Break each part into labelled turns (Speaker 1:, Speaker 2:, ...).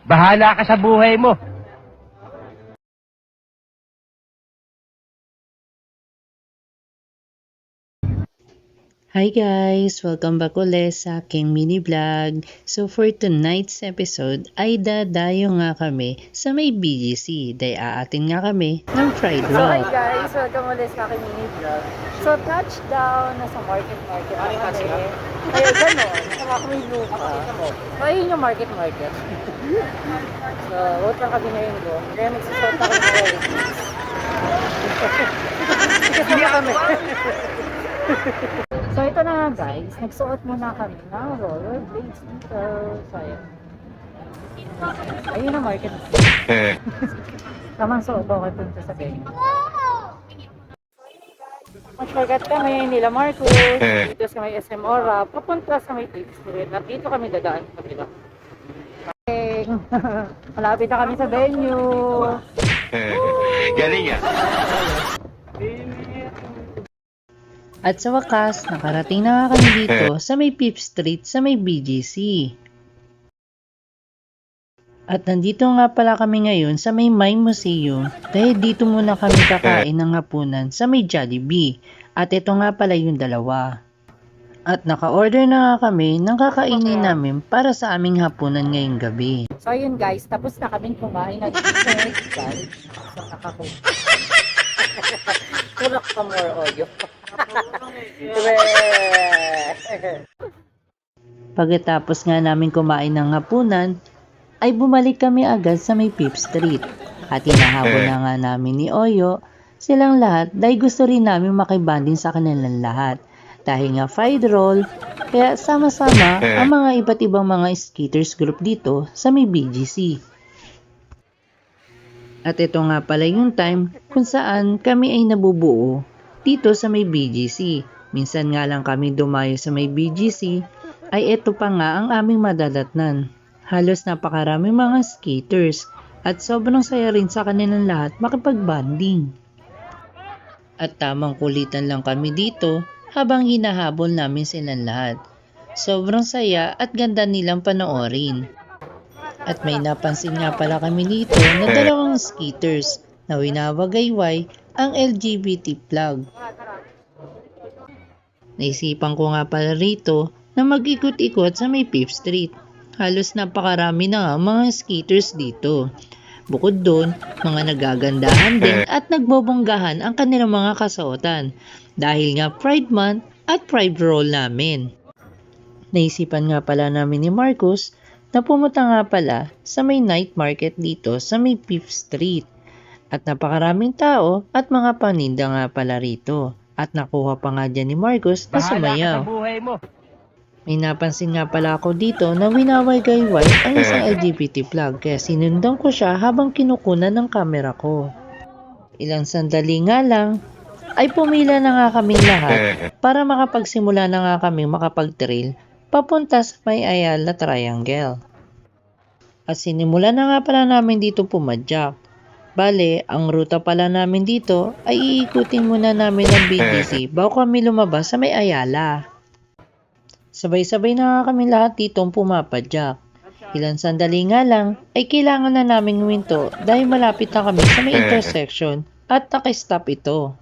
Speaker 1: Bahala ka sa buhay mo.
Speaker 2: Hi guys! Welcome back ulit sa aking mini vlog. So for tonight's episode ay dadayo nga kami sa may BGC dahil aatin nga kami ng fried
Speaker 3: So hi
Speaker 2: roll.
Speaker 3: guys, welcome ulit sa aking mini vlog. So touchdown, nasa market na kami. Kaya gano'n, saka kami lupa. So ayun yung market. So huwag lang kami ngayon doon. Kaya nagsusot ako ng oil. Kasi kami. So ito na nga guys, nagsuot muna kami ng rollerblades dito. So ayun ang market. Tamang suot ako punta sa venue. Mag-forget kami nila Marcos, dito sa may SM Ora, papunta sa may Fifth Street. At dito kami dadaan sa kabila. Okay. Malapit na kami sa venue.
Speaker 1: Galing yan.
Speaker 2: At sa wakas, nakarating na nga kami dito sa may Fifth Street sa may BGC. At nandito nga pala kami ngayon sa may Mime Museum dahil dito muna kami kakain ng hapunan sa may Jollibee. At ito nga pala yung dalawa. At naka-order na nga kami ng kakainin namin para sa aming hapunan ngayong gabi.
Speaker 3: So ayun guys, tapos na kaming kumain at guys. So nakakuha. Tulak ka more oyo.
Speaker 2: Pagkatapos nga namin kumain ng hapunan, ay bumalik kami agad sa may Fifth Street. At hinahabol na nga namin ni Oyo silang lahat dahil gusto rin namin makibanding sa kanilang lahat. Dahil nga fried roll, kaya sama-sama ang mga iba't ibang mga skaters group dito sa may BGC. At ito nga pala yung time kung saan kami ay nabubuo dito sa may BGC. Minsan nga lang kami dumayo sa may BGC, ay ito pa nga ang aming madadatnan. Halos napakaraming mga skaters at sobrang saya rin sa kanilang lahat makipag-banding. At tamang kulitan lang kami dito habang hinahabol namin silang lahat. Sobrang saya at ganda nilang panoorin. At may napansin nga pala kami dito na dalawang skaters na winawagayway ang LGBT flag. Naisipan ko nga pala rito na mag-ikot-ikot sa may Fifth Street. Halos napakarami na nga mga skaters dito. Bukod doon, mga nagagandahan din at nagbobonggahan ang kanilang mga kasuotan dahil nga Pride Month at Pride Roll namin. Naisipan nga pala namin ni Marcos na pumunta nga pala sa may night market dito sa may Fifth Street. At napakaraming tao at mga paninda nga pala rito. At nakuha pa nga dyan ni Marcos na
Speaker 1: Bahala ka
Speaker 2: sumayaw.
Speaker 1: sa buhay mo.
Speaker 2: May napansin nga pala ako dito na winawagayway ang isang LGBT flag kaya sinundan ko siya habang kinukunan ng kamera ko. Ilang sandali nga lang ay pumila na nga kaming lahat para makapagsimula na nga kaming makapag-trail papunta sa may Ayala Triangle. At sinimula na nga pala namin dito pumadyak. Bale, ang ruta pala namin dito ay iikutin muna namin ng BGC bago kami lumabas sa may Ayala. Sabay-sabay na nga kami lahat ditong pumapadyak. Ilang sandali nga lang ay kailangan na namin huminto dahil malapit na kami sa may intersection at nakistop ito.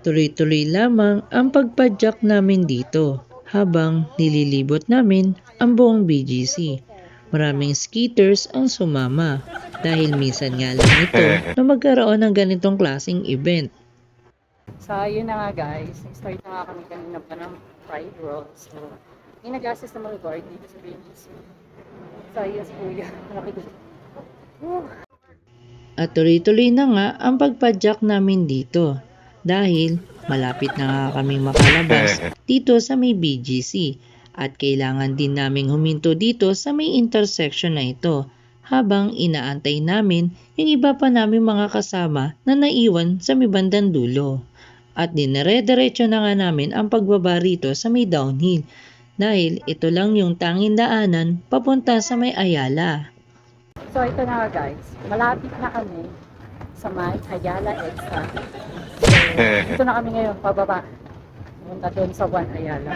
Speaker 2: Tuloy-tuloy lamang ang pagpadyak namin dito habang nililibot namin ang buong BGC. Maraming skaters ang sumama dahil minsan nga lang ito na magkaroon ng ganitong klaseng event.
Speaker 3: So yun na nga guys, nag-start na nga kami kanina pa ng fried rolls. So ginagastos na mga guard dito sa BGC. So yes kuya, malaki dito.
Speaker 2: At tuloy-tuloy na nga ang pagpadyak namin dito dahil malapit na nga kami makalabas dito sa may BGC at kailangan din naming huminto dito sa may intersection na ito habang inaantay namin yung iba pa naming mga kasama na naiwan sa may bandang dulo. At dinire-diretso na nga namin ang pagbaba rito sa may downhill dahil ito lang yung tanging daanan papunta sa may Ayala.
Speaker 3: So ito na nga guys, malapit na kami sa may Ayala Extra. So ito na kami ngayon, pababa. Punta doon sa One Ayala.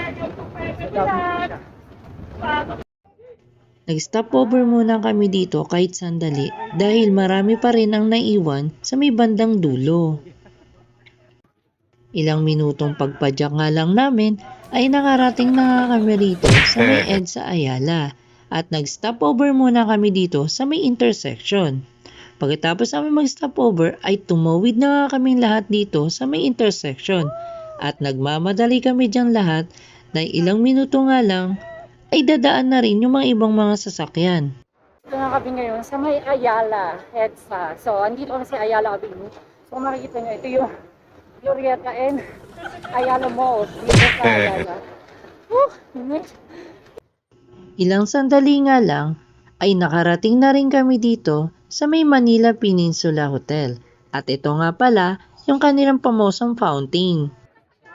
Speaker 3: So down siya.
Speaker 2: Nag-stop over muna kami dito kahit sandali dahil marami pa rin ang naiwan sa may bandang dulo. Ilang minutong pagpadyak nga lang namin ay nakarating na nga kami rito sa may EDSA Ayala at nag-stop over muna kami dito sa may intersection. Pagkatapos namin mag-stop over ay tumawid na nga kaming lahat dito sa may intersection at nagmamadali kami dyan lahat na ilang minuto nga lang ay dadaan na rin yung mga ibang mga sasakyan.
Speaker 3: Ito na kami ngayon sa may Ayala, EDSA. So, andito kami sa Ayala Avenue. So, makikita nyo, ito yung Glorieta and Ayala Mall. Dito sa Ayala. Init.
Speaker 2: Ilang sandali nga lang ay nakarating na rin kami dito sa may Manila Peninsula Hotel. At ito nga pala yung kanilang pamosang fountain.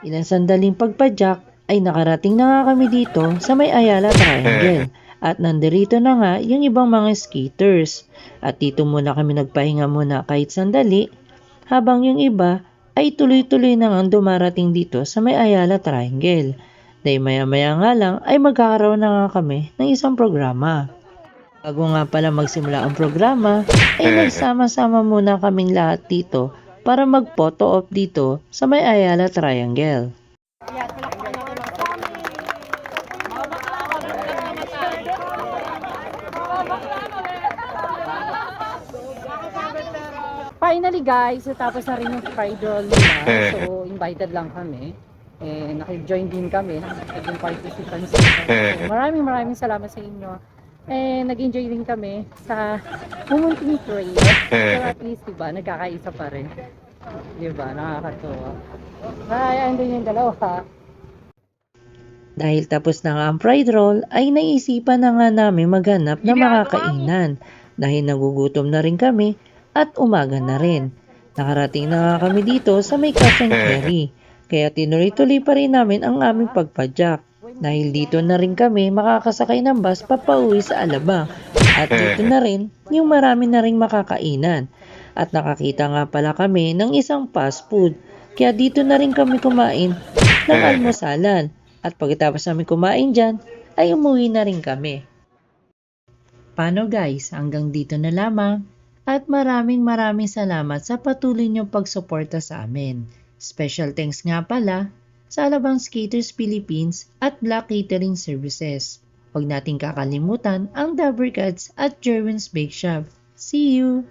Speaker 2: Ilang sandaling pagpadyak ay nakarating na nga kami dito sa may Ayala Triangle. At nandirito na nga yung ibang mga skaters. At dito muna kami nagpahinga muna kahit sandali habang yung iba ay tuloy-tuloy na nga dumarating dito sa may Ayala Triangle. Dahil maya-maya nga lang ay magkakaroon na nga kami ng isang programa. Bago nga pala magsimula ang programa ay nagsama-sama muna kaming lahat dito para mag-photo op dito sa may Ayala Triangle.
Speaker 3: Finally guys, tapos na rin yung fried roll nila. So, invited lang kami. Naki-join din kami. Naging participants. So, maraming salamat sa inyo. Nag-enjoy din kami sa Pumunting Trail. Pero at least, diba, nagkakaisa pa rin. Diba, nakakatuwa. Ay, andun yung dalawa.
Speaker 2: Dahil tapos na nga ang fried roll ay naisipan na nga namin maghanap na makakainan. Dahil nagugutom na rin kami at umaga na rin. Nakarating na nga kami dito sa may cash and carry. Kaya tinuloy-tuloy pa rin namin ang aming pagpadyak. Dahil dito na rin kami makakasakay ng bus papauwi sa Alabang. At dito na rin yung marami na rin makakainan. At nakakita nga pala kami ng isang fast food. Kaya dito na rin kami kumain ng almusalan. At pagkatapos namin kumain dyan, ay umuwi na rin kami. Paano guys? Hanggang dito na lamang. At maraming salamat sa patuloy niyong pagsuporta sa amin. Special thanks nga pala sa Alabang Skaters Philippines at Black Catering Services. Huwag nating kakalimutan ang The Brigads at Jerwin's Bake Shop. See you!